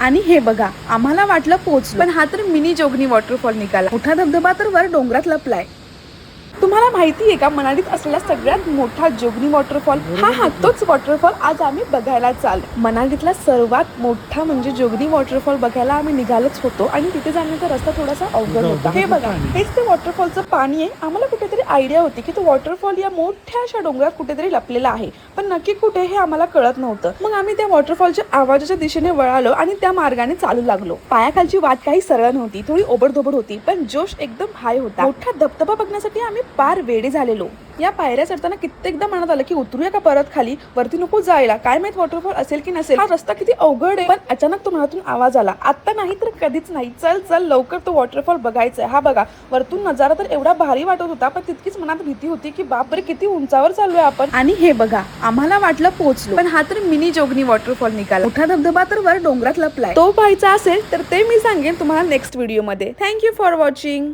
आणि हे बघा, आम्हाला वाटलं पोहोचलो, पण हा तर मिनी जोगनी वॉटरफॉल निघाला. मोठा धबधबा तर वर डोंगरात लपलाय. तुम्हाला माहिती आहे का, मनालीत असलेला सगळ्यात मोठा जोगनी वॉटरफॉल हा तोच वॉटरफॉल आज आम्ही बघायला चाललो. मनालीतला सर्वात मोठा म्हणजे जोगनी वॉटरफॉल बघायला आम्ही निघालोच होतो आणि तिथे जाण्याचा रस्ता थोडासा अवघड होता. हे बघा, हेच ते वॉटरफॉलचं पाणी आहे. आम्हाला कुठेतरी आयडिया होती की तो वॉटरफॉल या मोठ्या अशा डोंगरात कुठेतरी लपलेला आहे, पण नक्की कुठे हे आम्हाला कळत नव्हतं. मग आम्ही त्या वॉटरफॉलच्या आवाजाच्या दिशेने वळालो आणि त्या मार्गाने चालू लागलो. पायाखालची वाट काही सरळ नव्हती, थोडी ओबडधोबड होती, पण जोश एकदम हाय होता. मोठा धबधबा बघण्यासाठी आम्ही पार वेडे झालेलो. या पायऱ्या चढताना कित्येकदा मनात आलं की उतरूया का परत खाली, वरती नको जायला, काय माहित वॉटरफॉल असेल की नसेल, हा रस्ता किती अवघड आहे. पण अचानक तो मनातून आवाज आला, आता नाही तर कधीच नाही, चल चल लवकर तो वॉटरफॉल बघायचा. हा बघा, वरतून नजारा तर एवढा भारी वाटत होता, पण तितकीच मनात भीती होती की बापरे किती उंचावर चाललोय आपण. आणि हे बघा, आम्हाला वाटलं पोहोचलो, पण हा तर मिनी जोगनी वॉटरफॉल निघाला. मोठा धबधबा तर वर डोंगरात लपलाय. तो पाहायचा असेल तर ते मी सांगेन तुम्हाला नेक्स्ट व्हिडिओ मध्ये. Thank you for watching.